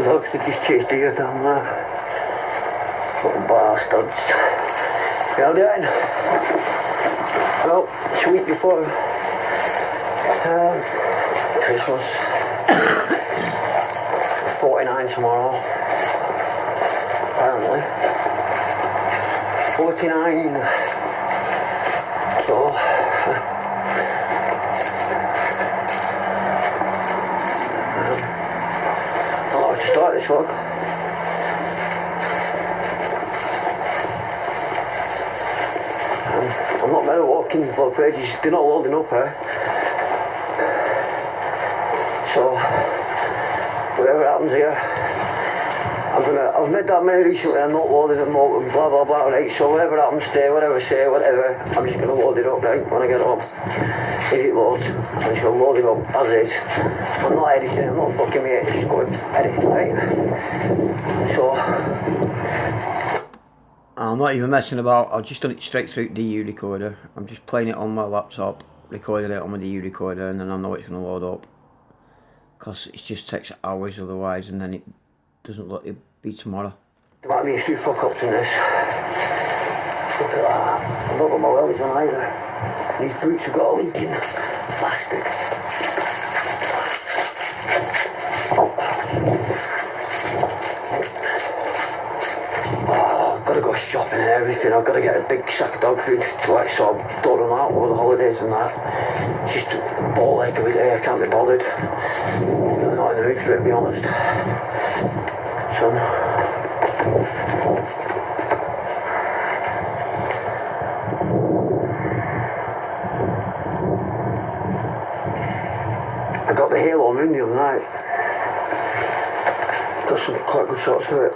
dogs that just chased deer down there. Little bastards. How you doing? Well, it's a week before Christmas. 49 tomorrow. Apparently. 49. So, I'd like to start this vlog. I'm not better walking vlog for ages. They're not loading up here. So, whatever happens here, I've made that many recently, I'm not loading them up and blah blah blah, right, so whatever happens today, whatever I say, whatever, I'm just going to load it up, right, when I get home. If it loads, I'm just going to load it up as is. I'm not editing, I'm not fucking me, just going to edit, right. So, I'm not even messing about, I've just done it straight through DU recorder. I'm just playing it on my laptop, recording it on my DU recorder, and then I know it's going to load up. Because it just takes hours otherwise, and then it doesn't let it be tomorrow. There might be a few fuck ups in this. Look at that. I've not got my wellies on either. These boots have got a leak in. Bastard. Oh, I've got to go shopping and everything. I've got to get a big sack of dog food so I don't run out over the holidays and that. It's just a ball ache every day. I can't be bothered. I'm not in the mood for it, to be honest. So, I got the Halo moon the other night. Got some quite good shots of it.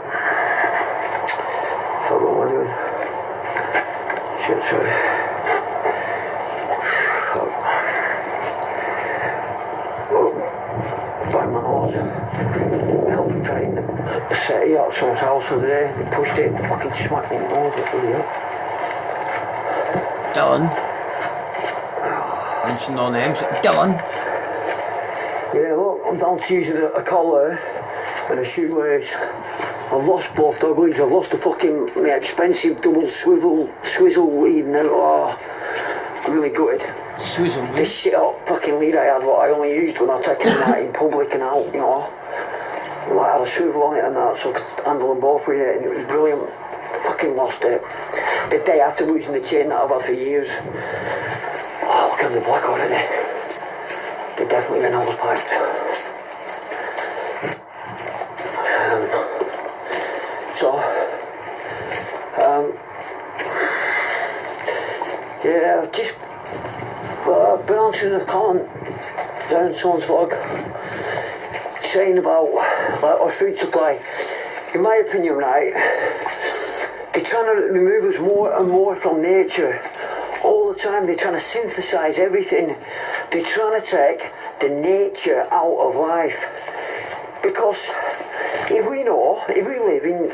Forgot what I'm doing. Shit, sorry. By my nose. Helping trying to set it out someone's house the other day. They pushed it, fucking smacked me in the nose, idiot. Dylan. Mention no names. Dylan. Yeah, look, I'm down to using a collar and a shoelace. I've lost both dog leads. I've lost the fucking my expensive double swizzle lead now. Oh, I'm really gutted. Swizzle lead? This shit up fucking lead I had, what I only used when I take them out in public and out, you know. Like I had a swivel on it and that, so I could handle them both with it, and it was brilliant. Fucking lost it. The day after losing the chain that I've had for years. Oh, look at the black already. They're definitely getting overpiped. Yeah, just been answering a comment down someone's vlog saying about like our food supply. In my opinion, right, they're trying to remove us more and more from nature. All the time they're trying to synthesize everything. They're trying to take the nature out of life. Because if we live in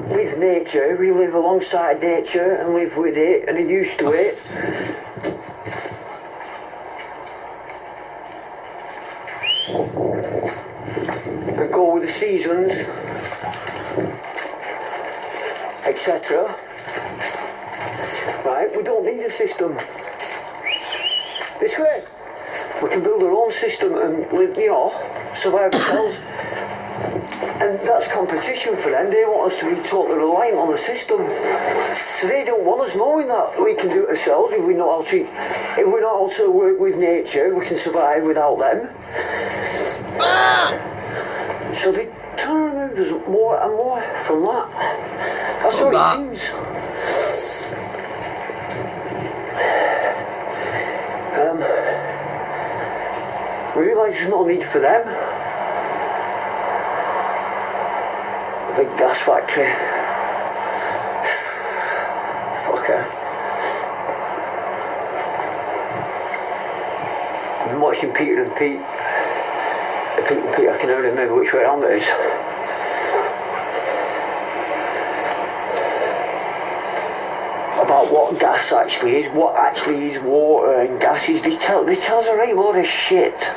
with nature, we live alongside nature and live with it and are used to it. And go with the seasons, etc. Right, we don't need a system. This way, we can build our own system and live, you know, survive ourselves. And that's competition for them. They want us to be totally reliant on the system. So they don't want us knowing that we can do it ourselves if we know how to. If we know how to work with nature, we can survive without them. So they try to remove us more and more from that. That's what it seems. We realise there's no need for them. Big gas factory. Fucker. I've been watching Peter and Pete. Pete and Pete, I can never remember which way around it is. About what gas actually is, what actually is water and gases. They tell us a right load of shit.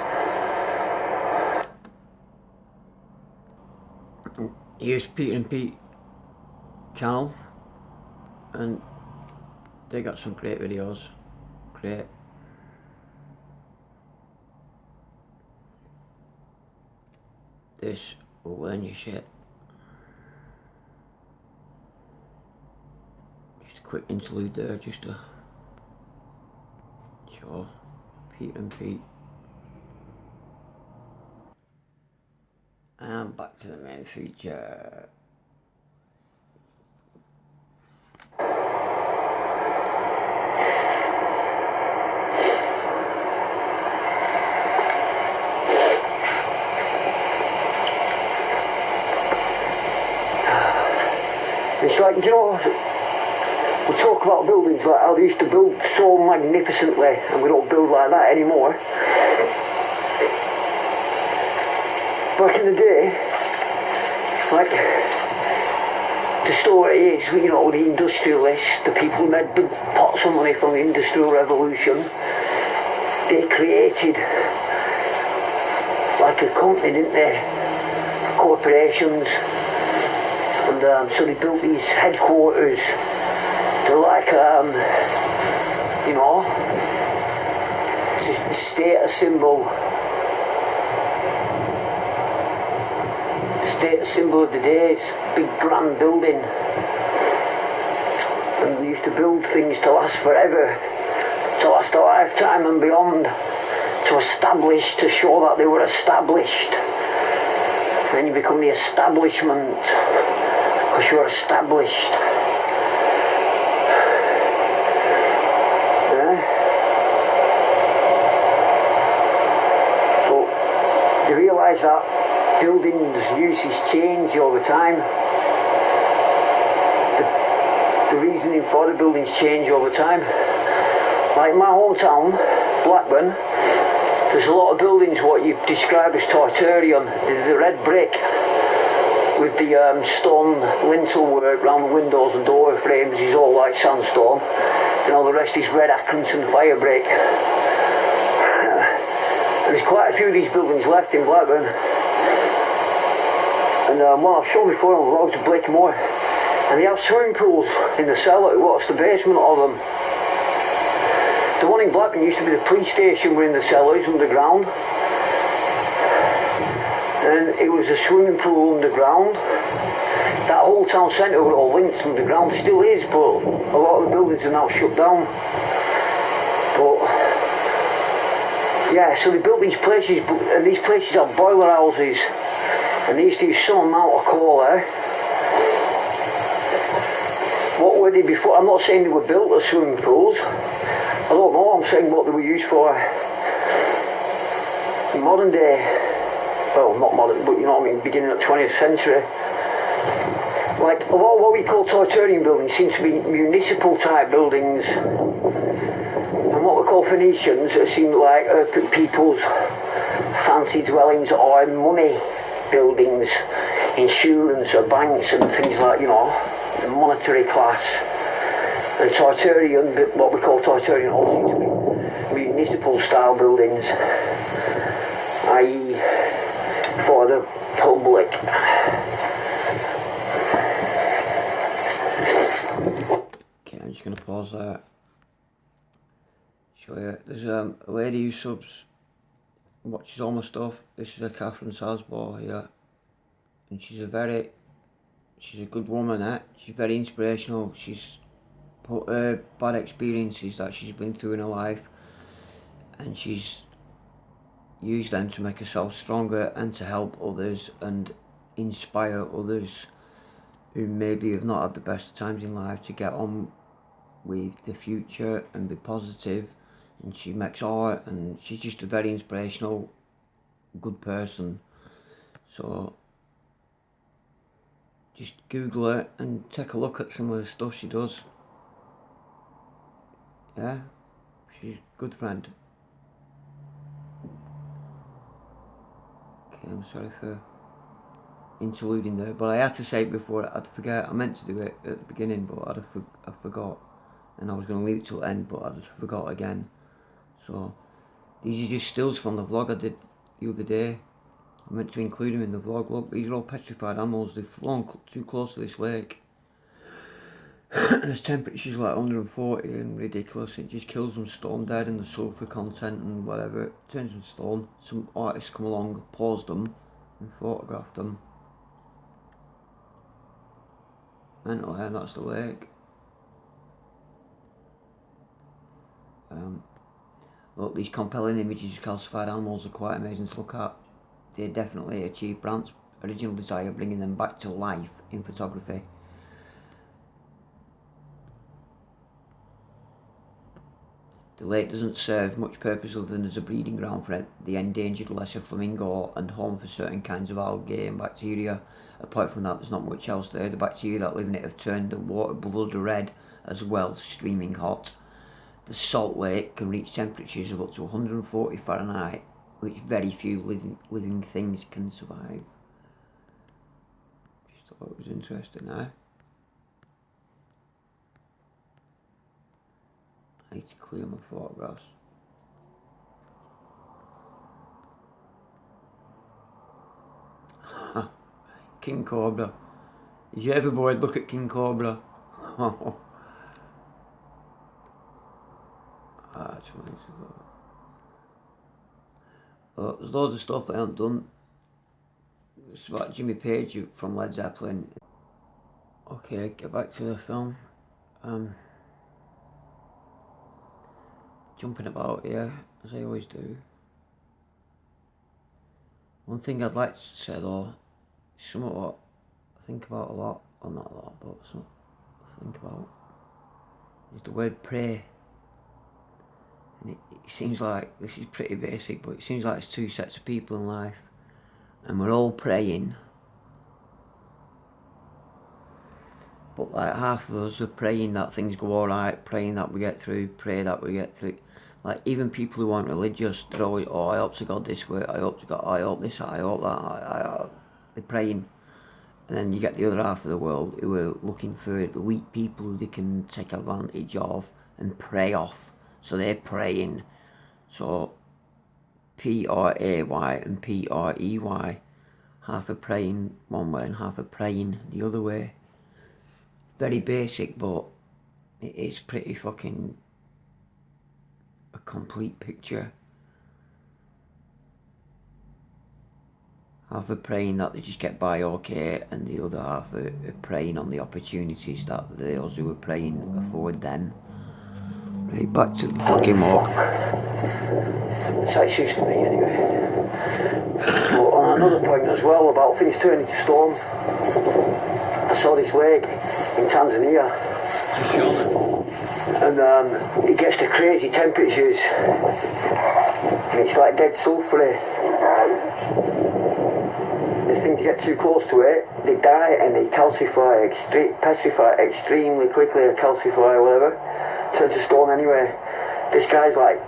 Here's Peter and Pete channel, and they got some great videos. Great. This will learn you shit. Just a quick interlude there, just to show Peter and Pete. And back to the main feature. It's like, you know, we talk about buildings like how they used to build so magnificently, and we don't build like that anymore. Back in the day, like, the story is, you know, the industrialists, the people who made big pots of money from the Industrial Revolution, they created like a company, didn't they? Corporations. And so they built these headquarters. They're like, you know, it's a status symbol. The status symbol of the days. Big grand building. And they used to build things to last forever, to last a lifetime and beyond, to establish, to show that they were established. And then you become the establishment. Because you're established. Yeah? But they realise that buildings' uses change over time. The reasoning for the buildings change over time. Like my hometown, Blackburn, there's a lot of buildings what you describe as Torturian. The red brick with the stone lintel work around the windows and door frames is all like sandstone, and all the rest is red Atkinson fire brick. And there's quite a few of these buildings left in Blackburn. And well, I've shown before on the road to Blakemore, and they have swimming pools in the cellar. What's the basement of them? The one in Blackburn used to be the police station, we're in the cellars underground. And it was a swimming pool underground. That whole town centre was all linked underground, still is, but a lot of the buildings are now shut down. But yeah, so they built these places, and these places have boiler houses, and they used to use some amount of coal there. What were they before? I'm not saying they were built as swimming pools. I don't know, I'm saying what they were used for in modern day. Well, not modern, but you know what I mean, beginning of the 20th century. Like, a lot of what we call Torturian buildings seem to be municipal type buildings. And what we call Phoenicians seem like people's fancy dwellings or money buildings, insurance or banks and things like, you know, the monetary class. And Torturian, what we call Torturian, all seem to be municipal style buildings, i.e. for the public. Okay, I'm just going to pause there. Show you. There's a lady who subs, watches all my stuff. This is a Catherine Salisbury here. And she's a good woman, eh? She's very inspirational. She's put her bad experiences that she's been through in her life, and she's used them to make herself stronger and to help others and inspire others who maybe have not had the best times in life to get on with the future and be positive. And she makes art, and she's just a very inspirational, good person. So just Google her and take a look at some of the stuff she does. Yeah, she's a good friend. Okay, I'm sorry for interluding there, but I had to say it before I'd forget. I meant to do it at the beginning, but I forgot, and I was going to leave it till the end, but I just forgot again. So these are just stills from the vlog I did the other day. I meant to include him in the vlog. Look, these are all petrified animals. They've flown too close to this lake. And there's temperatures like 140 and ridiculous. It just kills them stone dead, and the sulfur content and whatever, it turns them stone. Some artists come along, paused them and photographed them. Mental, and that's the lake. Look, these compelling images of calcified animals are quite amazing to look at. They definitely achieve Brandt's original desire, bringing them back to life in photography. The lake doesn't serve much purpose other than as a breeding ground for the endangered lesser flamingo and home for certain kinds of algae and bacteria. Apart from that, there's not much else there. The bacteria that live in it have turned the water blood red as well, streaming hot. The salt lake can reach temperatures of up to 140 Fahrenheit, which very few living things can survive. Just thought it was interesting, eh? I need to clear my photographs. King Cobra. If you ever bored, look at King Cobra. That's fine. There's loads of stuff I haven't done. It's about Jimmy Page from Led Zeppelin. Okay, get back to the film. Jumping about here, as I always do. One thing I'd like to say though, something what I think about a lot, well not a lot, but something I think about, is the word pray. And it seems like, this is pretty basic, but it seems like it's two sets of people in life, and we're all praying, but like half of us are praying that things go alright, praying that we get through, pray that we get through. Like even people who aren't religious, they're always, oh, I hope to God this way, I hope to God, I hope this, I hope that, they're praying. And then you get the other half of the world who are looking for the weak people who they can take advantage of and prey off. So they're praying. So P-R-A-Y and P-R-E-Y. Half are praying one way and half are praying the other way. Very basic, but it is pretty fucking a complete picture. Half are praying that they just get by okay, and the other half are praying on the opportunities that those who are praying afford them. Right, back to the fucking walk. That's how it used to be anyway. But on another point as well about things turning to stone, I saw this lake in Tanzania, and it gets to crazy temperatures, and it's like dead sulphury. If things get too close to it, they die and they calcify, petrify extremely quickly, or calcify or whatever, turn to stone anyway. This guy's like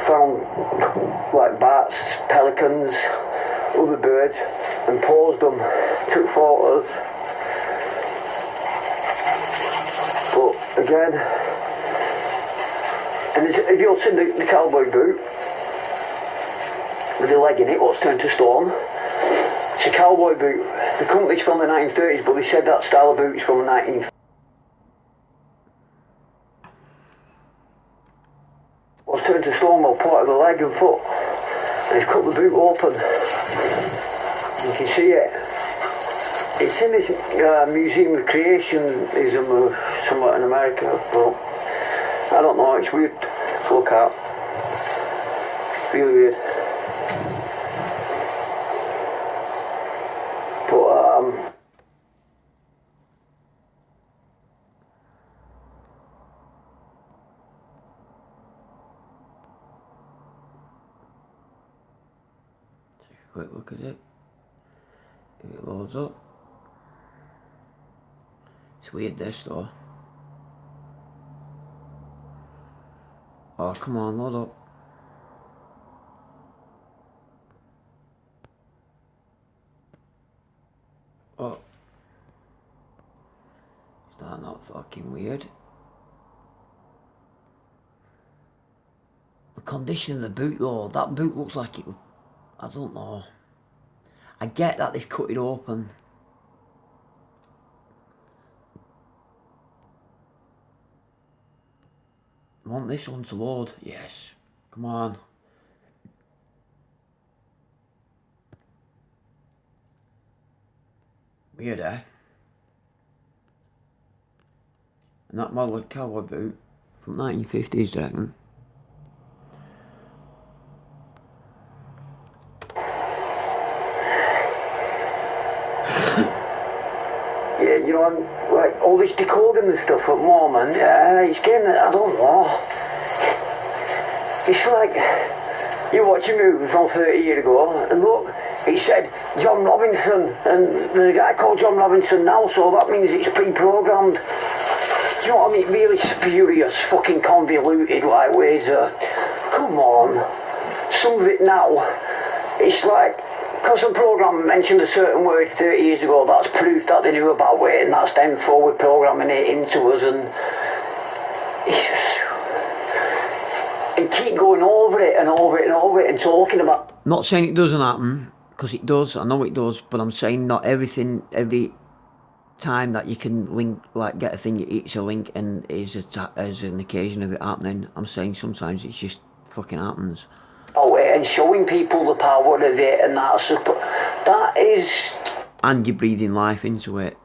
found like bats, pelicans, other birds, and paused them, took photos. But again, and if you've seen the cowboy boot with the leg in it, what's turned to stone? It's a cowboy boot. The company's from the 1930s, but they said that style of boot is from the 1950s. What's turned to stone? Well, part of the leg and foot. And they've cut the boot open. You can see it. It's in this Museum of Creationism or somewhere in America, but I don't know, it's weird to look at. Really weird. Quick look at it. If it loads up. It's weird this though. Oh come on, load up. Oh. Is that not fucking weird? The condition of the boot though, that boot looks like it would, I don't know. I get that they've cut it open. I want this one to load. Yes. Come on. Weird, eh? And that model of cowboy boot from 1950s, do you reckon? Yeah, you know, like all this decoding and stuff at the moment, it's getting, I don't know. It's like you watch a movie from 30 years ago and look, it said John Robinson, and there's a guy called John Robinson now, so that means it's pre-programmed. Do you know what I mean? Really spurious, fucking convoluted like ways of, come on. Some of it now, it's like, because a program mentioned a certain word 30 years ago, that's proof that they knew about it, and that's them forward programming it into us, and it's just, and keep going over it and over it and over it and talking about. Not saying it doesn't happen, because it does, I know it does, but I'm saying not everything, every time that you can link, like get a thing, it's a link and is an occasion of it happening. I'm saying sometimes it just fucking happens. Oh, and showing people the power of it, and that is. And you're breathing life into it,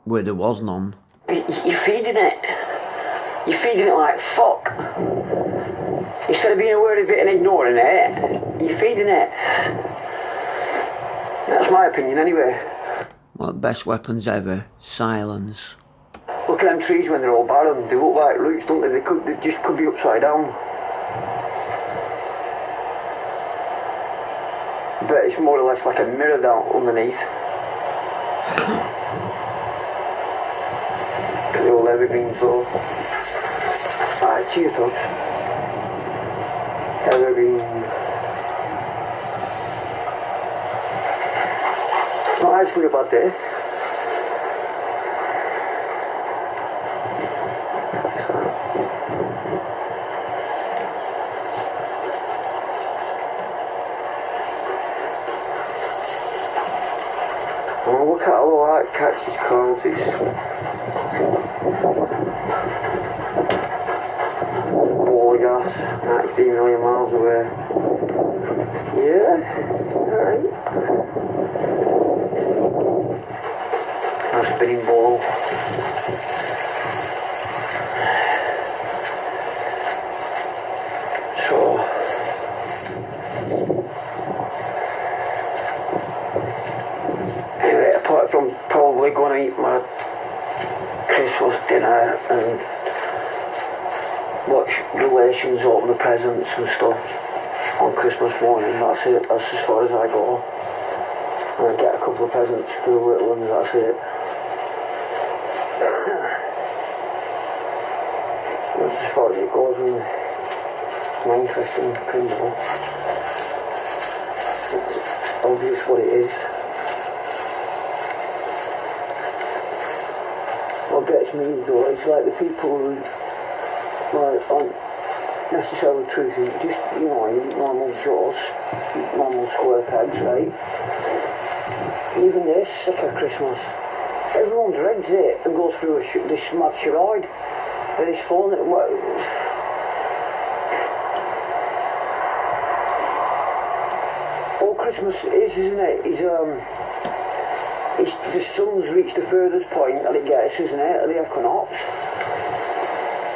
where there was none. You're feeding it. You're feeding it like fuck. Instead of being aware of it and ignoring it, you're feeding it. That's my opinion, anyway. One of the best weapons ever, silence. Look at them trees when they're all barren. They look like roots, don't they? They just could be upside down. But it's more or less like a mirror down underneath. The old evergreens though. Alright, cheers dogs. Evergreen. Not actually a bad day. Oh, look at all that catches clouds. Ball of gas, 19 million miles away. Yeah, alright. A spinning ball. Apart from probably going to eat my Christmas dinner and watch relations open the presents and stuff on Christmas morning, that's it. That's as far as I go. And I get a couple of presents for the little ones, that's it. That's as far as it goes, and my interest in criminal. It's obvious what it is. What gets me though, it's like the people who like aren't necessarily truthing, just, you know, normal jaws, normal square pegs, right? Even they're sick of Christmas. Everyone dreads it and goes through this mad charade. And it's fun. All Christmas is, isn't it? The sun's reached the furthest point that it gets, isn't it, at the equinox.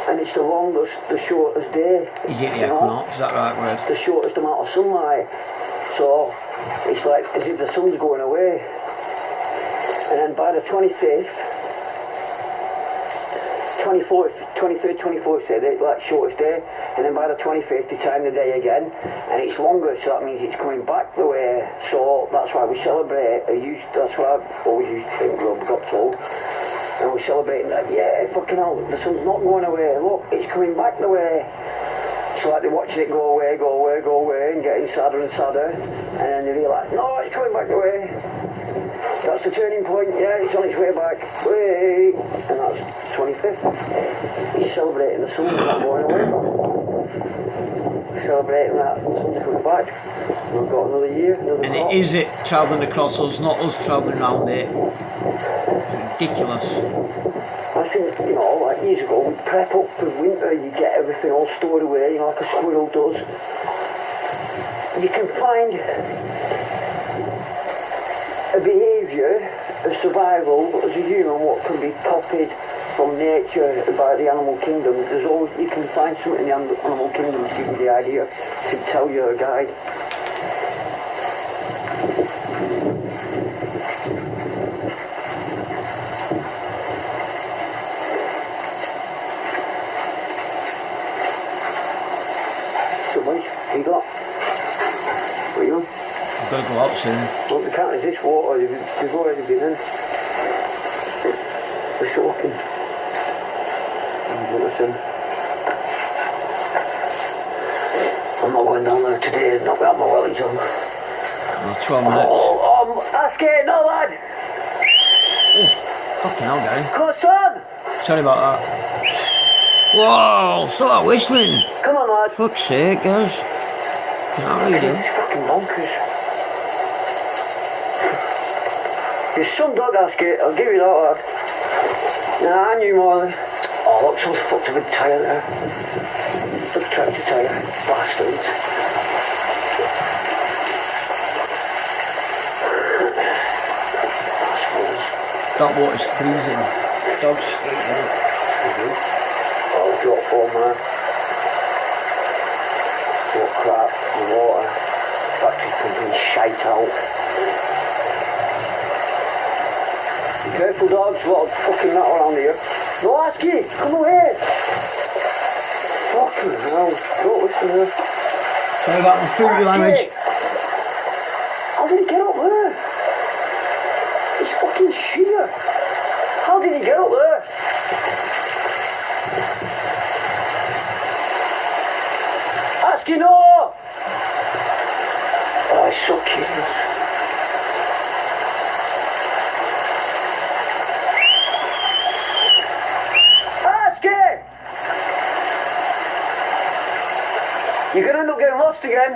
And it's the longest, the shortest day. Is it the equinox, is that right word? The shortest amount of sunlight. So, it's like as if the sun's going away. And then by the 25th, 23rd, 24th, say the like shortest day, and then by the 25th they time the day again, and it's longer, so that means it's coming back the way. So that's why we celebrate. That's what I've always used to think, got told, and we're celebrating that. Yeah, fucking hell, the sun's not going away. Look, it's coming back the way. So like they're watching it go away, and getting sadder and sadder, and then they realise, no, it's coming back the way. That's the turning point, yeah, it's on its way back. Way, and that's 25th. He's celebrating the sun not going away. celebrating that Sunday coming back. We've got another year, another And crop. is it travelling across us, not us travelling around it? It's ridiculous. I think, you know, like years ago, we'd prep up for winter, you get everything all stored away, you know, like a squirrel does. You can find a behaviour, a survival as a human, what can be copied from nature by the animal kingdom. There's always, you can find something in the animal kingdom to give you the idea, to tell you a guide. You got? What are you on? I've got to go out soon. Well, we can't resist water, we've already been in. We're soaking. Listen. I'm not going down there today, not without my wellies on. Oh, 12 minutes. Ask it, no lad! Fucking hell, Gary. Come on, son! Sorry about that. Whoa, stop whistling. Come on, lad. Fuck's sake, guys. Can't read it. It's fucking bonkers. Your some dog ask it, I'll give you that, lad. Nah, I knew more. Oh, look, someone's fucked a big tyre there. Big tractor tyre. Bastards. That water's freezing. Dog's freezing. Oh, drop bomb there. What crap, the water. Factory pumping shite out. Careful dogs, a lot of fucking that around here. No, Asky, come away! Fucking hell, don't listen to her. Sorry about my food language. How did he get up there? He's fucking sheer. How did he get up there? Asky, no! Oh, he's so cute. You're gonna end up getting lost again.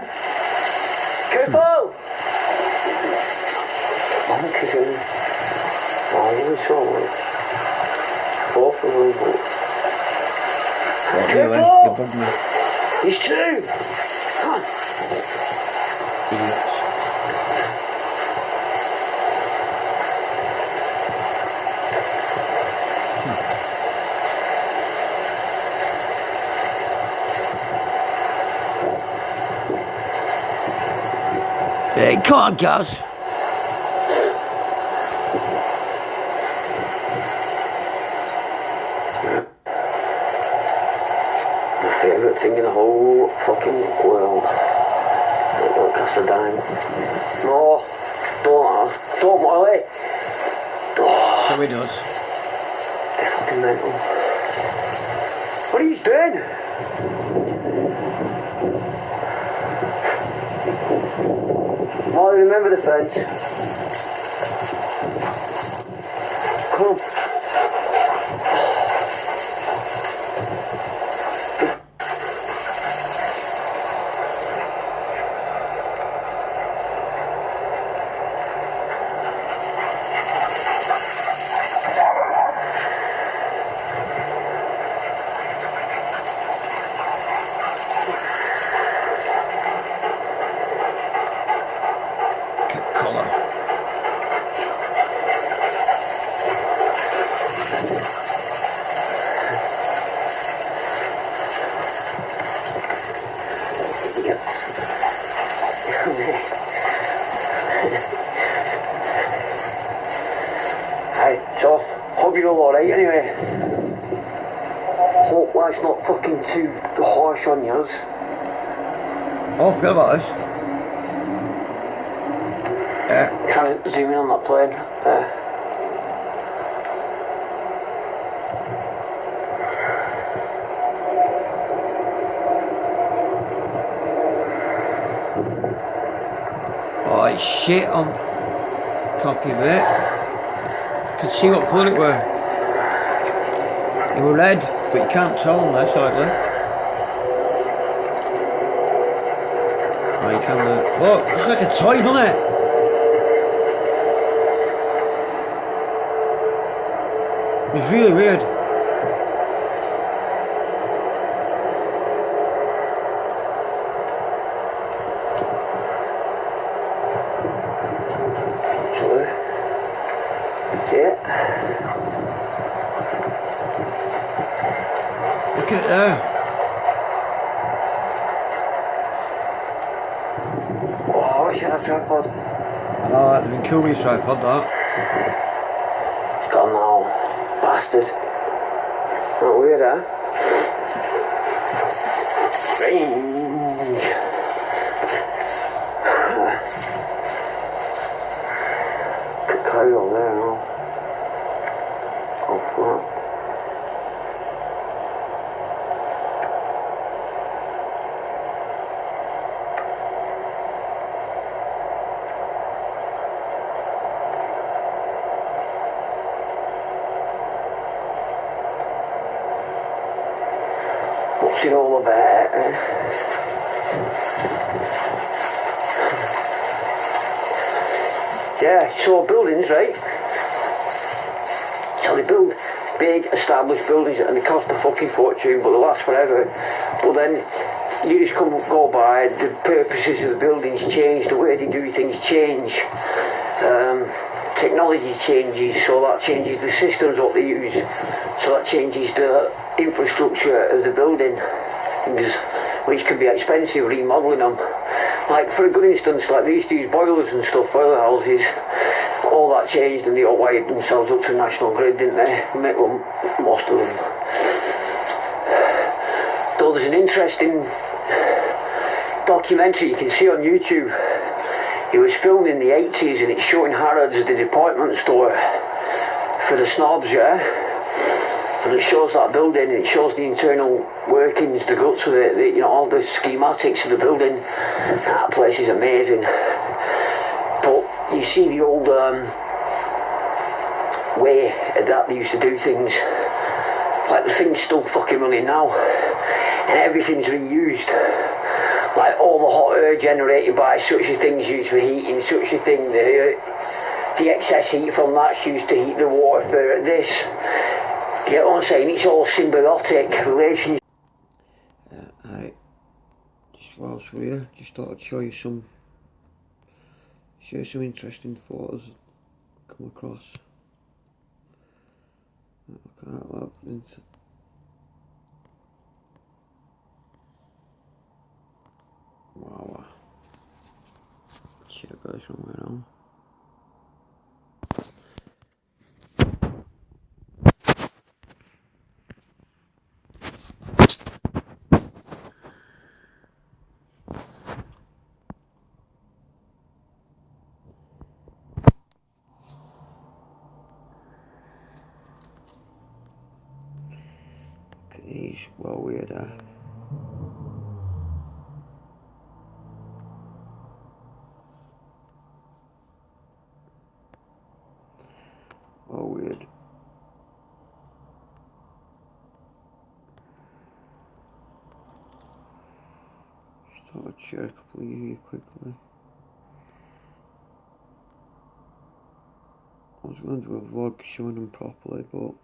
Careful! Monkeys in. Oh, really so much. Both of them, but... Careful! These two! Come on. Idiots. Hey, come on, guys. My favourite thing in the whole fucking world. Don't cost a dime. No, don't Molly. So he does. They're fucking mental. What are you doing? Molly, remember the fence. Come on. Right, so, hope you're all alright anyway. Hope life's not fucking too harsh on yours. Oh, I forgot about this. Yeah. Trying to zoom in on that plane. Oh, it's shit on copy of it. Could see what colour it were. It were red, but you can't tell on this hardly. camera. Look, it's like a toy, doesn't it? It's really weird. Yeah. Look at it there. Oh, I wish I had a tripod. Oh, that'd have been cool with your tripod, that. It's gone now. Bastard. Not weird, eh? Strange. Could carry on there now. Oh, flat. What's it all about? Yeah, so buildings, right? So they build big established buildings and they cost a fucking fortune, but they last forever. But then you just go by, the purposes of the buildings change, the way they do things change. Technology changes, so that changes the systems what they use, so that changes the infrastructure of the building, which can be expensive remodelling them. Like for a good instance, like they used to use boilers and stuff, boiler houses, all that changed and they all wired themselves up to national grid, didn't they? Well, most of them. Though there's an interesting documentary you can see on YouTube. It was filmed in the 80s and it's showing Harrods, the department store for the snobs, yeah? And it shows that building, and it shows the internal workings, the guts of it, you know, all the schematics of the building. That place is amazing. But you see the old way that they used to do things, like the thing's still fucking running now, and everything's reused. Like all the hot air generated by such a thing's used for heating, such a thing, the excess heat from that's used to heat the water for this. You get what I'm saying? It's all symbiotic relations. Just whilst we're here, just thought I'd show you some interesting photos come across. I can't laugh into. Wow. Should have got this somewhere on. He's well weird, well weird. Just thought I'd share a couple of you quickly. I was going to do a vlog showing them properly, but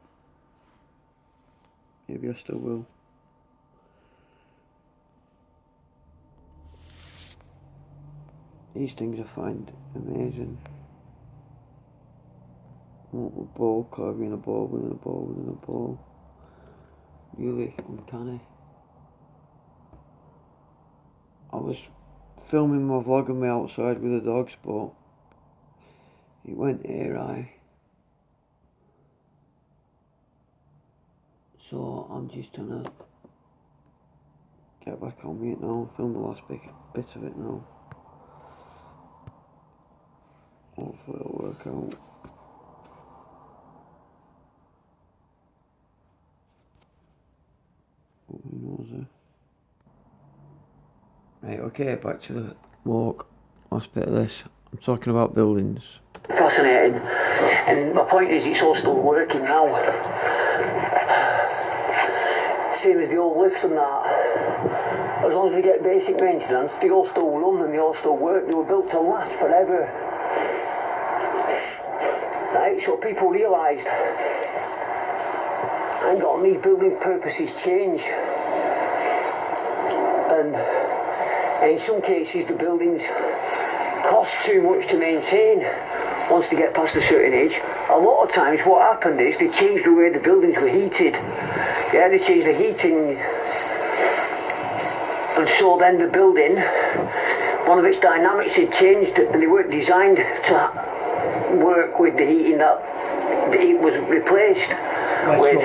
maybe I still will. These things I find amazing. What with ball, carving a ball within a ball within a ball. Really uncanny. I was filming my vlog of me outside with the dogs, but it went awry. So I'm just trying to get back on mute now and film the last bit of it now. Hopefully it'll work out. Who knows, eh? Right, okay, back to the walk. Last bit of this. I'm talking about buildings. Fascinating. And my point is, it's all still working now. Same as the old lifts and that. as long as they get basic maintenance, they all still run and they all still work. They were built to last forever. Right, so people realised, hang on, these building purposes change. And in some cases the buildings cost too much to maintain once they get past a certain age. A lot of times what happened is they changed the way the buildings were heated. Yeah, they changed the heating, and so then the building, one of its dynamics had changed and they weren't designed to work with the heating that the heat was replaced with.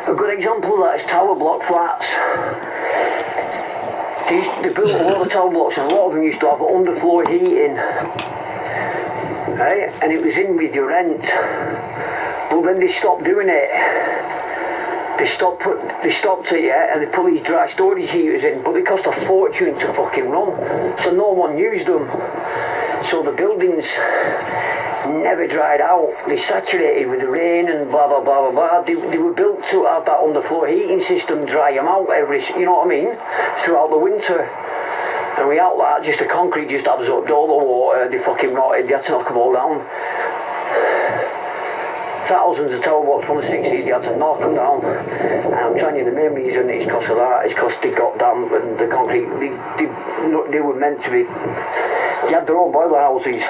A good example of that is tower block flats. They built a lot of tower blocks and a lot of them used to have underfloor heating. Right? And it was in with your rent. But then they stopped doing it. They stopped it, yeah, and they put these dry storage heaters in, but they cost a fortune to fucking run. So no one used them. So the buildings never dried out. They saturated with the rain and blah blah blah blah blah. They were built to have that underfloor heating system dry them out you know what I mean, throughout the winter. And without that, just the concrete just absorbed all the water. They fucking rotted. They had to knock them all down. Thousands of tower blocks from the 60s, they had to knock them down. And I'm telling you, the main reason it's because of that is because they got damp and the concrete. They were meant to be. They had their own boiler houses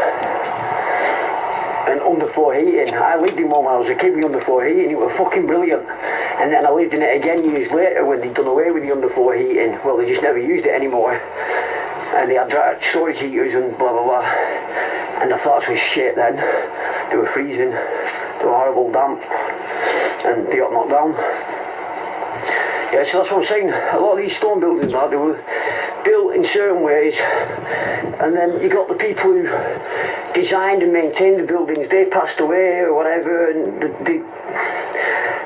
and underfloor heating. I lived in one when I was a kid with underfloor heating. It was fucking brilliant. And then I lived in it again years later when they'd done away with the underfloor heating. Well, they just never used it anymore. And they had dry storage heaters and blah blah blah. And the flats were shit then. They were freezing. They were horrible damp. And they got knocked down. Yeah, so that's what I'm saying. A lot of these stone buildings, they were built in certain ways. And then you got the people who designed and maintained the buildings, they passed away or whatever, and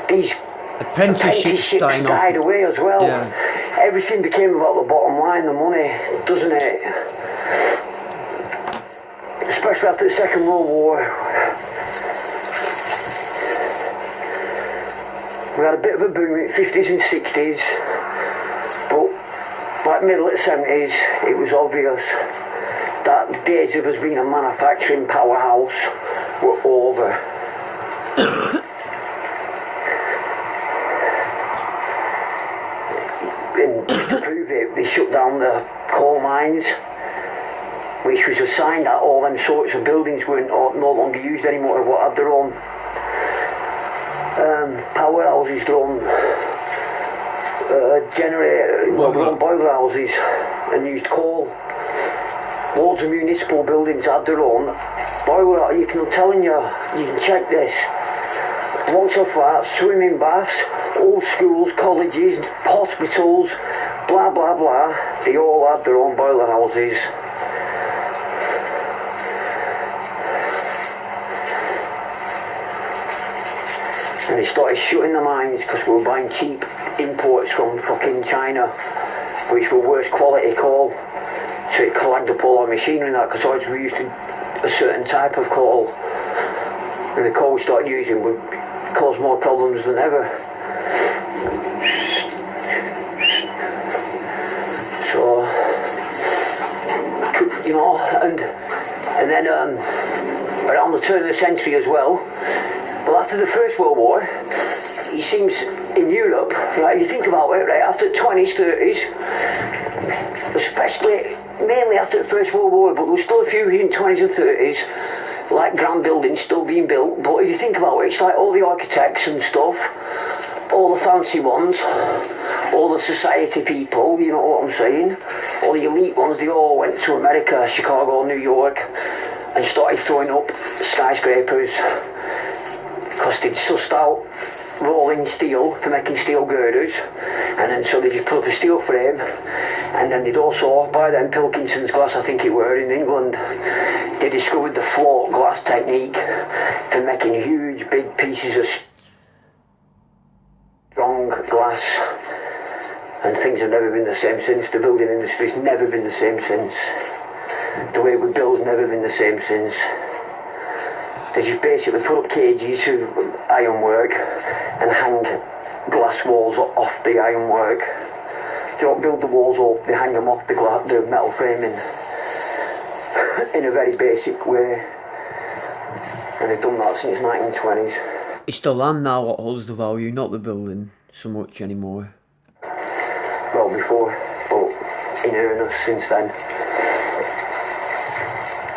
these apprenticeships died away as well. Yeah. Everything became about the bottom line, the money, doesn't it? Especially after the Second World War. We had a bit of a boom in the 50s and 60s, but by the middle of the 70s, it was obvious that the days of us being a manufacturing powerhouse were over. And to prove it, they shut down the coal mines, which was a sign that all them sorts of buildings were no longer used anymore, what had their own powerhouses, their own generator, their own boiler houses, and used coal. Loads of municipal buildings had their own boiler. I'm telling you, you can check this. Blocks of flats, swimming baths, old schools, colleges, hospitals, blah blah blah. They all had their own boiler houses. And they started shutting the mines because we were buying cheap imports from fucking China, which were worse quality coal. So it clogged up all our machinery and that, because always we used a certain type of coal, and the coal we started using would cause more problems than ever. So, you know, and then around the turn of the century as well, well, after the First World War, it seems in Europe, right, you think about it, right, after the 20s, 30s, especially mainly after the First World War, but there was still a few in the 20s and 30s, like grand buildings still being built. But if you think about it, it's like all the architects and stuff, all the fancy ones, all the society people, you know what I'm saying, all the elite ones, they all went to America, Chicago, New York, and started throwing up skyscrapers, because they'd sussed out rolling steel for making steel girders, and then so they just put up a steel frame. And then they'd also, by then, Pilkinson's glass, I think it were, in England, they discovered the float glass technique for making huge, big pieces of strong glass. And things have never been the same since. The building industry's never been the same since. The way we build's never been the same since. They just basically put up cages of ironwork and hang glass walls off the ironwork. They don't build the walls up, they hang them off the metal framing in a very basic way. And they've done that since 1920s. It's the land now what holds the value, not the building so much anymore. Well, before, but in earnest since then.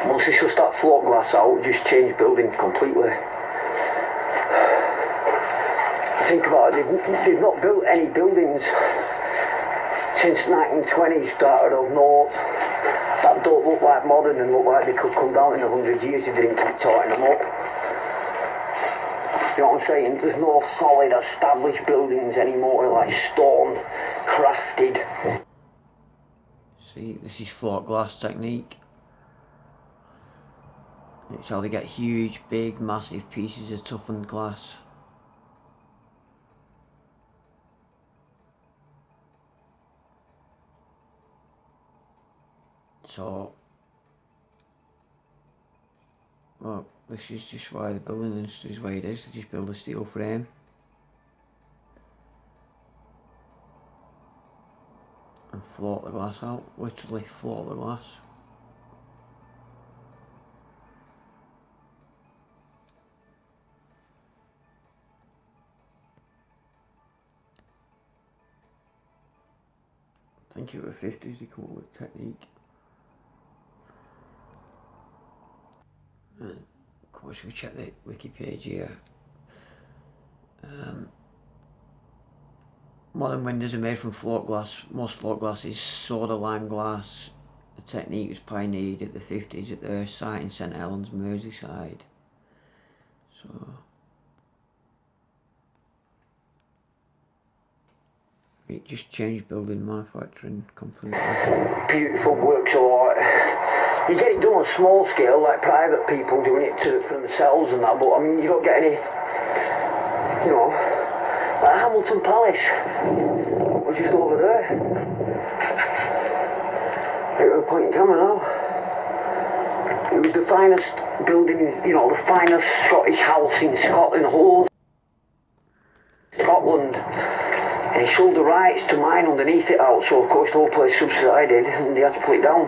Once they shut that float glass out, just change building completely. Think about it, they've not built any buildings since 1920s started of note that don't look like modern and look like they could come down in 100 years if they didn't keep tighten them up. You know what I'm saying? There's no solid established buildings anymore, like stone crafted. See, this is float glass technique. It's how they get huge, big, massive pieces of toughened glass. So, well, this is just why the building industry is the way it is. They just build a steel frame and float the glass out, literally float the glass. I think it was the 50s they come up with technique. And of course we check the wiki page here. Modern windows are made from float glass. Most float glass is soda lime glass. The technique was pioneered at the 50s at their site in St Helens, Merseyside. So it just changed building manufacturing completely. Beautiful works of art. You get it done on a small scale, like private people doing it for themselves and that, but I mean, you don't get any, you know, like Hamilton Palace, which is over there. Out of point in camera now. It was the finest building, you know, the finest Scottish house in Scotland, whole Scotland. And he sold the rights to mine underneath it out, so of course the whole place subsided and they had to pull it down.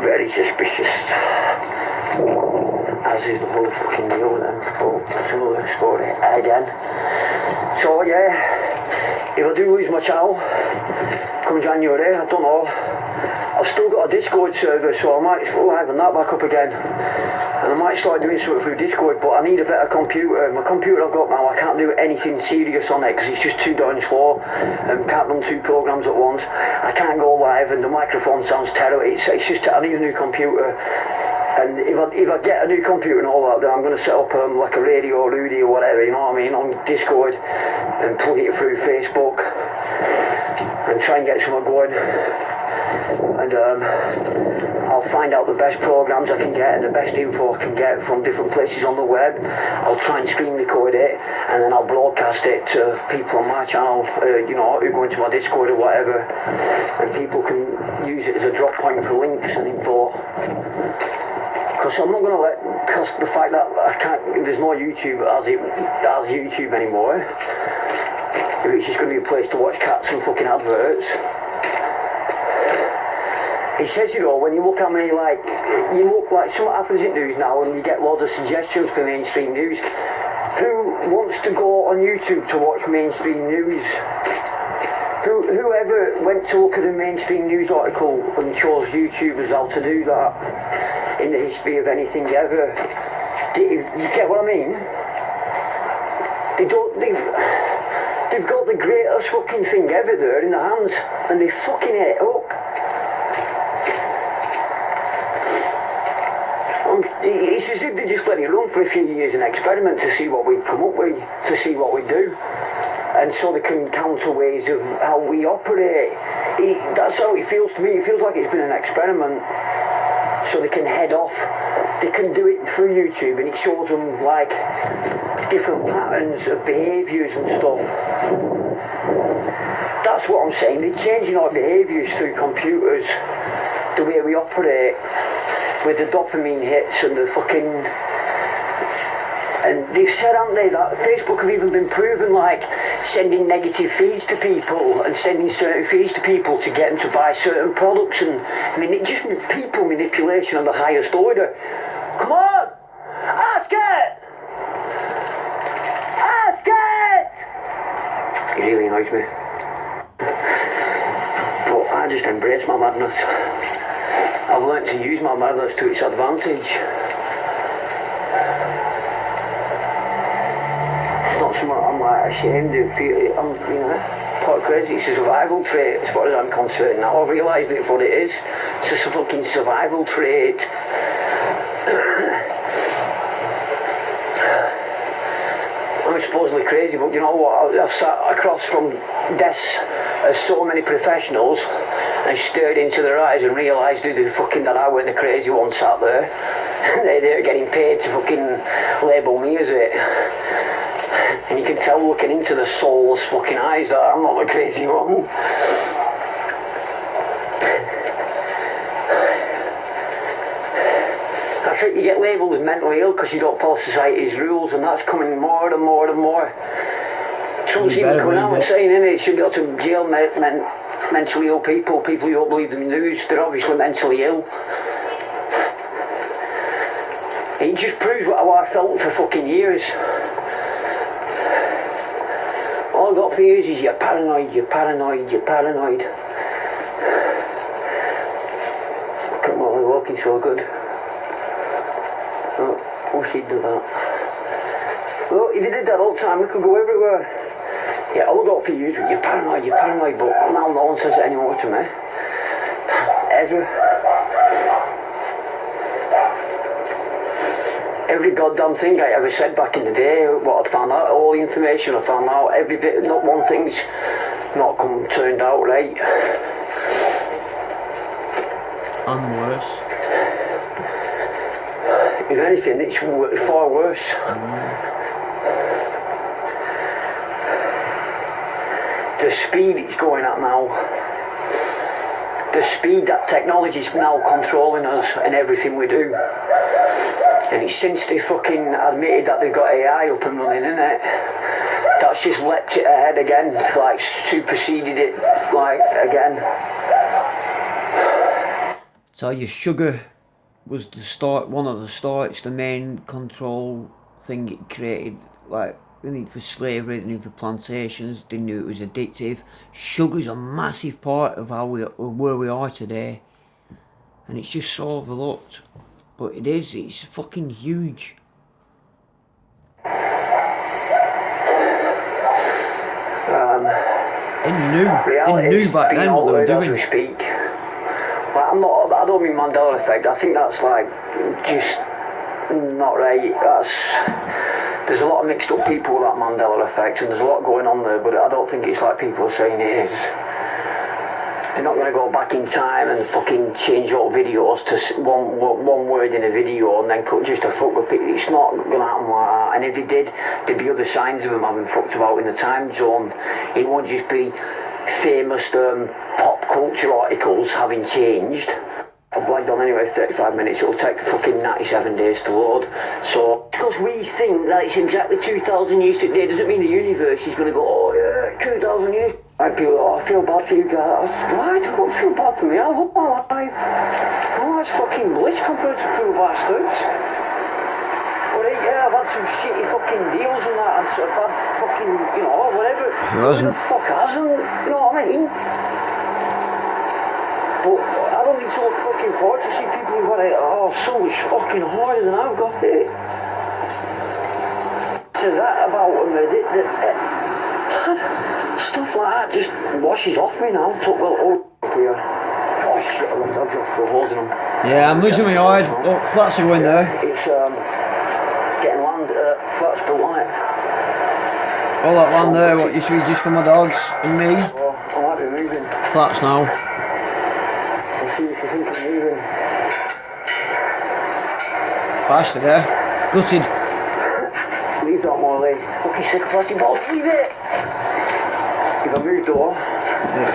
Very suspicious. As is the whole fucking deal then, but that's another story again. So yeah, if I do lose my channel come January, I don't know, I've still got a Discord server, so I might liven that back up again. And I might start doing something through Discord, but I need a better computer. My computer I've got now, I can't do anything serious on it because it's just too darn slow and can't run 2 programs at once. I can't go live and the microphone sounds terrible. It's just, I need a new computer. And if I get a new computer and all that, then I'm going to set up like a radio, Rudy or whatever, you know what I mean, on Discord and plug it through Facebook and try and get something going. And I'll find out the best programs I can get and the best info I can get from different places on the web. I'll try and screen record it and then I'll broadcast it to people on my channel, you know, who go into my Discord or whatever, and people can use it as a drop point for links and info. Because I'm not going to let, because the fact that I can't, there's no YouTube as YouTube anymore, it's just going to be a place to watch cats and fucking adverts. It says, you know, when you look how many, like, you look like something happens in news now and you get loads of suggestions for mainstream news. Who wants to go on YouTube to watch mainstream news? Whoever went to look at a mainstream news article and chose YouTube as how to do that in the history of anything ever? You get what I mean? They've got the greatest fucking thing ever there in their hands and they fucking ate it up. It's as if they just let it run for a few years and experiment to see what we come up with, to see what we do. And so they can counter ways of how we operate. That's how it feels to me. It feels like it's been an experiment. So they can head off. They can do it through YouTube and it shows them like different patterns of behaviours and stuff. That's what I'm saying. They're changing our behaviours through computers, the way we operate, with the dopamine hits and the fucking And they've said, haven't they, that Facebook have even been proven, like, sending negative feeds to people and sending certain feeds to people to get them to buy certain products. And I mean, it just people manipulation on the highest order. Come on! Ask it! Ask it! It really annoys me. But I just embrace my madness. I've learnt to use my madness to its advantage. It's not something I'm like ashamed of. I'm, you know, part crazy. It's a survival trait as far as I'm concerned. Now I've realised it for what it is. It's a fucking survival trait. I'm supposedly crazy, but you know what? I've sat across from desks of so many professionals and stared into their eyes and realised that I were the crazy one sat there. They're getting paid to fucking label me as it. And you can tell looking into the soulless fucking eyes that I'm not the crazy one. That's it, you get labelled as mentally ill because you don't follow society's rules, and that's coming more and more and more. Trump's even coming out and saying, innit, it should be able to jail mentally ill people who don't believe the news. They're obviously mentally ill. It just proves what I felt for fucking years. All I've got for years is you're paranoid, you're paranoid, you're paranoid. Come on, we're walking so good. Oh, wish he'd do that. Look, if he did that all the time, we could go everywhere. Yeah, all I've got for years, you're paranoid, but now no one says it anymore to me. Ever. Every goddamn thing I ever said back in the day, what I found out, all the information I found out, every bit, not one thing's not turned out right. And worse. If anything, it's far worse. The speed it's going at now, the speed that technology is now controlling us and everything we do. And it's since they fucking admitted that they've got AI up and running, innit? That's just leapt it ahead again, like superseded it, like, again. So your sugar was the start, one of the starts, the main control thing it created, like the need for slavery, the need for plantations, they knew it was addictive. Sugar's a massive part of where we are today. And it's just so overlooked. But it's fucking huge. They knew back then what they were doing. As we speak. Like, I don't mean Mandela effect, I think that's like, just not right. There's a lot of mixed up people with that Mandela effect, and there's a lot going on there, but I don't think it's like people are saying it is. They're not going to go back in time and fucking change all videos to one word in a video and then cut just a fuck up. It's not going to happen like that. And if they did, there'd be other signs of them having fucked about in the time zone. It won't just be famous pop culture articles having changed. I've blagged on anyway for 35 minutes, it'll take fucking 97 days to load. So, because we think that it's exactly 2,000 years today, doesn't mean the universe is going to go, oh yeah, 2,000 years. And people, oh, I feel bad for you guys. Why? Don't feel bad for me, I love my life. Oh, that's fucking bliss compared to poor bastards. Alright, yeah, I've had some shitty fucking deals and that, and I've had fucking, you know, whatever. Who the fuck hasn't? You know what I mean? But I don't think so fucking forward to see people who've got it, oh, so much fucking harder than I've got it. So that about them, stuff like that just washes off me now. Took well here. Oh shit, I left dogs off for holding them. Yeah, I'm losing my eye. Look, flats are going there. It's getting land, flats built on it. All that land there, what used to be just for my dogs and me. So I might be moving. Flats now. I'll see if you think I'm moving. Bastard there. Gutted. Leave that Morley. Fucking sick of plastic balls, leave it! If I move door, I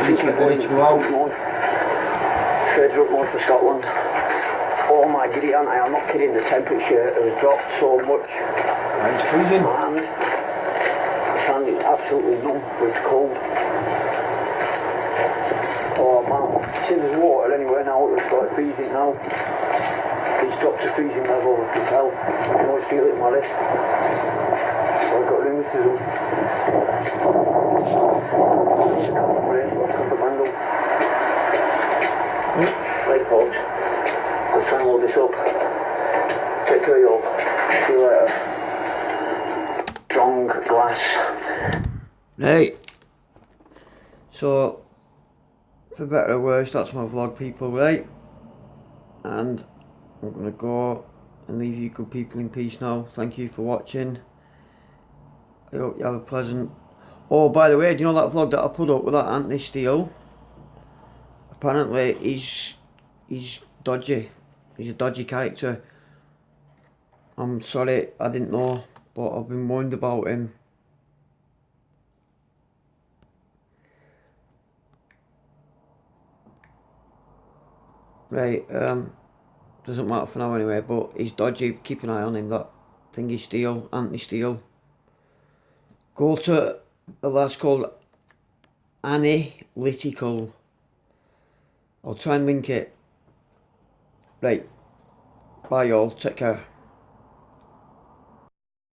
think I'm going to go out north. Further up north of Scotland. Oh my giddy, aren't I? I'm not kidding, the temperature has dropped so much. It's freezing. And the sand is absolutely numb, it's cold. Oh man, see there's water anywhere now, it's like freezing now. It's dropped to freezing level, I can tell. I can always feel it in my wrist. So I've got rheumatism. Right folks, I'll try and load this up. Take care of you all. See you later. Strong glass. Right. So, for better or worse, that's my vlog, people, right? And I'm gonna go and leave you good people in peace now. Thank you for watching. I hope you have a pleasant... Oh, by the way, do you know that vlog that I put up with that Anthony Steele? Apparently, he's dodgy. He's a dodgy character. I'm sorry, I didn't know, but I've been warned about him. Right, doesn't matter for now anyway, but he's dodgy. Keep an eye on him, that thingy Steele, Anthony Steele. Go to a lass called Analytical. I'll try and link it. Right, bye y'all, take care.